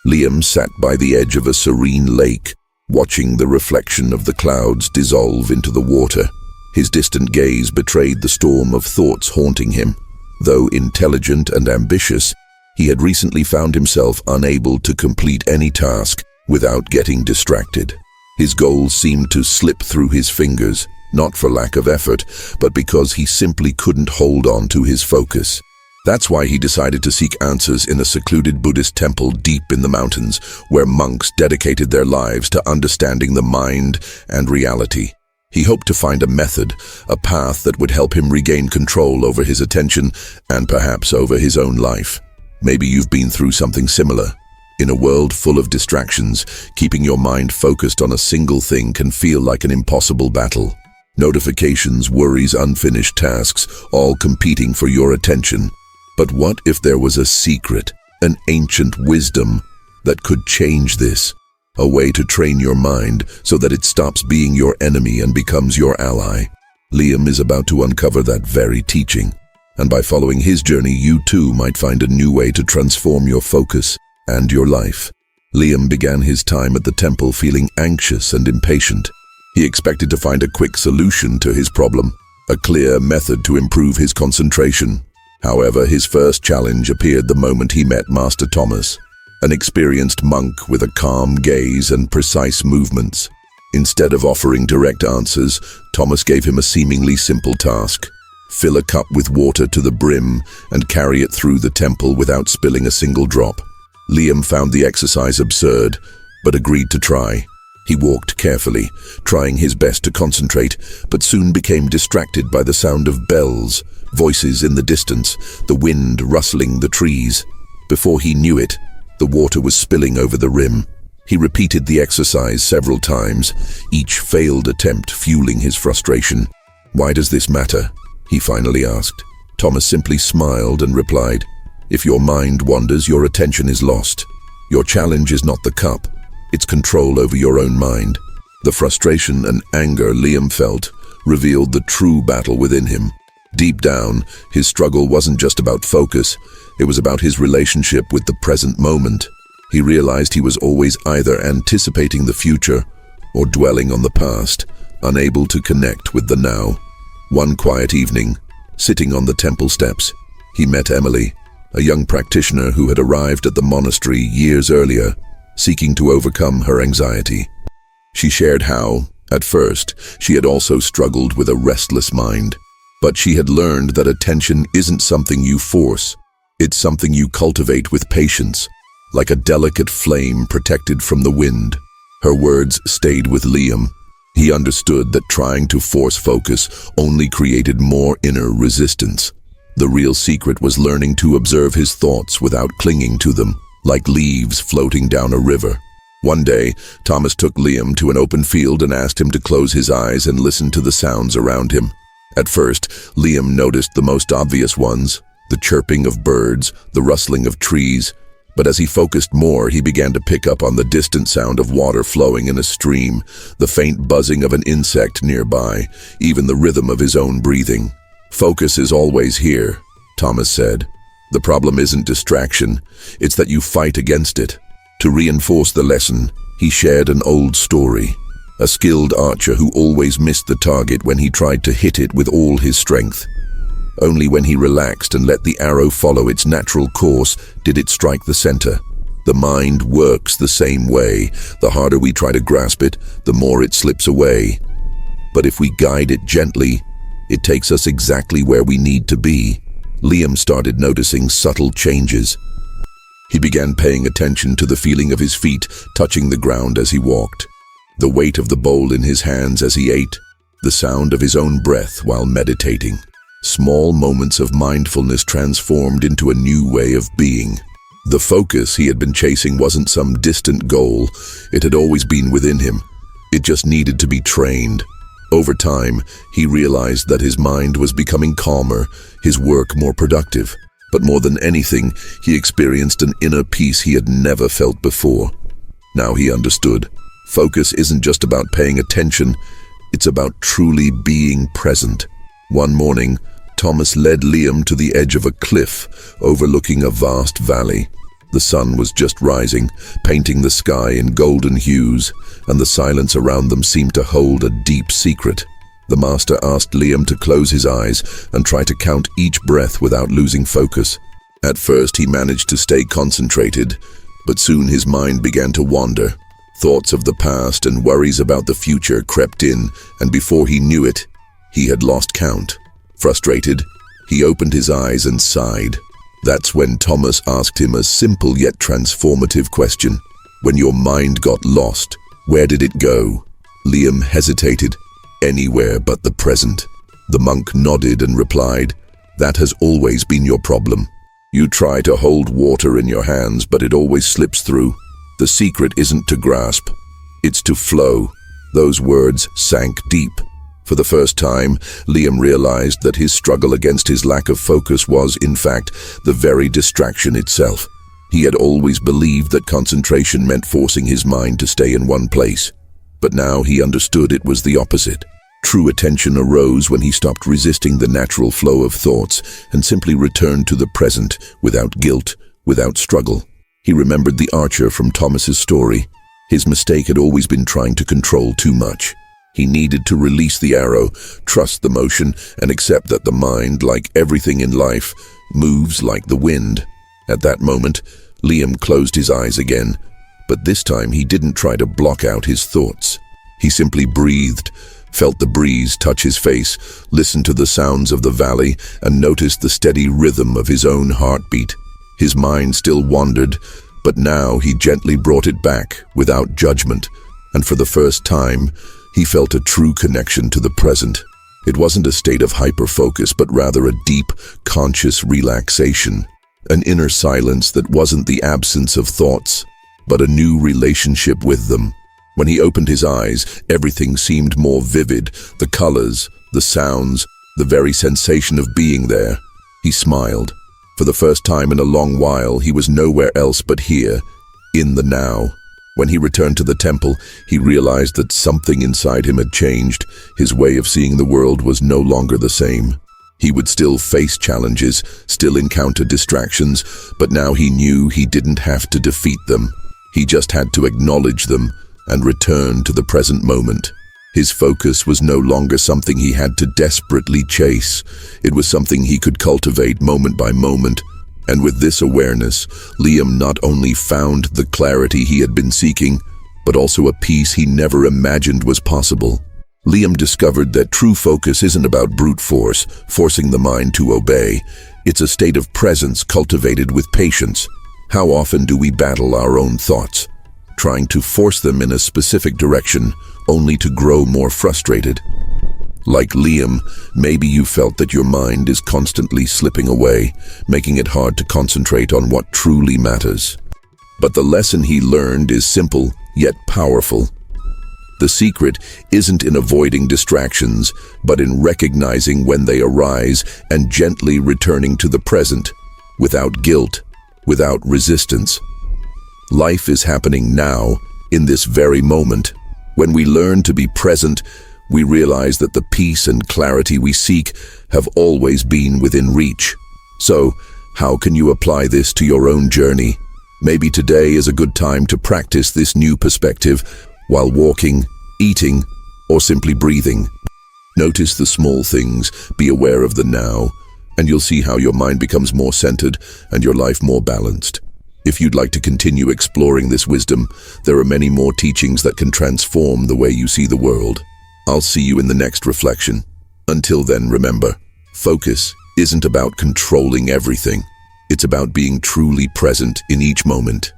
Liam sat by the edge of a serene lake, watching the reflection of the clouds dissolve into the water. His distant gaze betrayed the storm of thoughts haunting him. Though intelligent and ambitious, he had recently found himself unable to complete any task without getting distracted. His goals seemed to slip through his fingers, not for lack of effort, but because he simply couldn't hold on to his focus. That's why he decided to seek answers in a secluded Buddhist temple deep in the mountains, where monks dedicated their lives to understanding the mind and reality. He hoped to find a method, a path that would help him regain control over his attention and perhaps over his own life. Maybe you've been through something similar. In a world full of distractions, keeping your mind focused on a single thing can feel like an impossible battle. Notifications, worries, unfinished tasks, all competing for your attention. But what if there was a secret, an ancient wisdom that could change this? A way to train your mind so that it stops being your enemy and becomes your ally. Liam is about to uncover that very teaching. And by following his journey, you too might find a new way to transform your focus and your life. Liam began his time at the temple feeling anxious and impatient. He expected to find a quick solution to his problem, a clear method to improve his concentration. However, his first challenge appeared the moment he met Master Thomas, an experienced monk with a calm gaze and precise movements. Instead of offering direct answers, Thomas gave him a seemingly simple task: fill a cup with water to the brim and carry it through the temple without spilling a single drop. Liam found the exercise absurd, but agreed to try. He walked carefully, trying his best to concentrate, but soon became distracted by the sound of bells, voices in the distance, the wind rustling the trees. Before he knew it, the water was spilling over the rim. He repeated the exercise several times, each failed attempt fueling his frustration. "Why does this matter?" he finally asked. Thomas simply smiled and replied, "If your mind wanders, your attention is lost. Your challenge is not the cup, it's control over your own mind." The frustration and anger Liam felt revealed the true battle within him. Deep down, his struggle wasn't just about focus, it was about his relationship with the present moment. He realized he was always either anticipating the future or dwelling on the past, unable to connect with the now. One quiet evening, sitting on the temple steps, he met Emily, a young practitioner who had arrived at the monastery years earlier, seeking to overcome her anxiety. She shared how, at first, she had also struggled with a restless mind. But she had learned that attention isn't something you force, it's something you cultivate with patience, like a delicate flame protected from the wind. Her words stayed with Liam. He understood that trying to force focus only created more inner resistance. The real secret was learning to observe his thoughts without clinging to them, like leaves floating down a river. One day, Thomas took Liam to an open field and asked him to close his eyes and listen to the sounds around him. At first, Liam noticed the most obvious ones, the chirping of birds, the rustling of trees, but as he focused more, he began to pick up on the distant sound of water flowing in a stream, the faint buzzing of an insect nearby, even the rhythm of his own breathing. "Focus is always here," Thomas said. "The problem isn't distraction, it's that you fight against it." To reinforce the lesson, he shared an old story. A skilled archer who always missed the target when he tried to hit it with all his strength. Only when he relaxed and let the arrow follow its natural course did it strike the center. The mind works the same way. The harder we try to grasp it, the more it slips away. But if we guide it gently, it takes us exactly where we need to be. Liam started noticing subtle changes. He began paying attention to the feeling of his feet touching the ground as he walked, the weight of the bowl in his hands as he ate, the sound of his own breath while meditating. Small moments of mindfulness transformed into a new way of being. The focus he had been chasing wasn't some distant goal, it had always been within him. It just needed to be trained. Over time, he realized that his mind was becoming calmer, his work more productive. But more than anything, he experienced an inner peace he had never felt before. Now he understood. Focus isn't just about paying attention, it's about truly being present. One morning, Thomas led Liam to the edge of a cliff overlooking a vast valley. The sun was just rising, painting the sky in golden hues, and the silence around them seemed to hold a deep secret. The master asked Liam to close his eyes and try to count each breath without losing focus. At first he managed to stay concentrated, but soon his mind began to wander. Thoughts of the past and worries about the future crept in, and before he knew it, he had lost count. Frustrated, he opened his eyes and sighed. That's when Thomas asked him a simple yet transformative question. When your mind got lost, where did it go? Liam hesitated. Anywhere but the present. The monk nodded and replied, that has always been your problem. You try to hold water in your hands, but it always slips through. The secret isn't to grasp, it's to flow. Those words sank deep. For the first time, Liam realized that his struggle against his lack of focus was, in fact, the very distraction itself. He had always believed that concentration meant forcing his mind to stay in one place. But now he understood it was the opposite. True attention arose when he stopped resisting the natural flow of thoughts and simply returned to the present without guilt, without struggle. He remembered the archer from Thomas's story. His mistake had always been trying to control too much. He needed to release the arrow, trust the motion, and accept that the mind, like everything in life, moves like the wind. At that moment, Liam closed his eyes again, but this time he didn't try to block out his thoughts. He simply breathed, felt the breeze touch his face, listened to the sounds of the valley, and noticed the steady rhythm of his own heartbeat. His mind still wandered, but now he gently brought it back, without judgment, and for the first time, he felt a true connection to the present. It wasn't a state of hyper-focus, but rather a deep, conscious relaxation, an inner silence that wasn't the absence of thoughts, but a new relationship with them. When he opened his eyes, everything seemed more vivid, the colors, the sounds, the very sensation of being there. He smiled. For the first time in a long while, he was nowhere else but here, in the now. When he returned to the temple, he realized that something inside him had changed. His way of seeing the world was no longer the same. He would still face challenges, still encounter distractions, but now he knew he didn't have to defeat them. He just had to acknowledge them and return to the present moment. His focus was no longer something he had to desperately chase. It was something he could cultivate moment by moment. And with this awareness, Liam not only found the clarity he had been seeking, but also a peace he never imagined was possible. Liam discovered that true focus isn't about brute force, forcing the mind to obey. It's a state of presence cultivated with patience. How often do we battle our own thoughts, trying to force them in a specific direction, only to grow more frustrated? Like Liam, maybe you felt that your mind is constantly slipping away, making it hard to concentrate on what truly matters. But the lesson he learned is simple, yet powerful. The secret isn't in avoiding distractions, but in recognizing when they arise and gently returning to the present, without guilt, without resistance. Life is happening now, in this very moment. When we learn to be present, we realize that the peace and clarity we seek have always been within reach. So, how can you apply this to your own journey? Maybe today is a good time to practice this new perspective while walking, eating, or simply breathing. Notice the small things, be aware of the now, and you'll see how your mind becomes more centered and your life more balanced. If you'd like to continue exploring this wisdom, there are many more teachings that can transform the way you see the world. I'll see you in the next reflection. Until then, remember, focus isn't about controlling everything. It's about being truly present in each moment.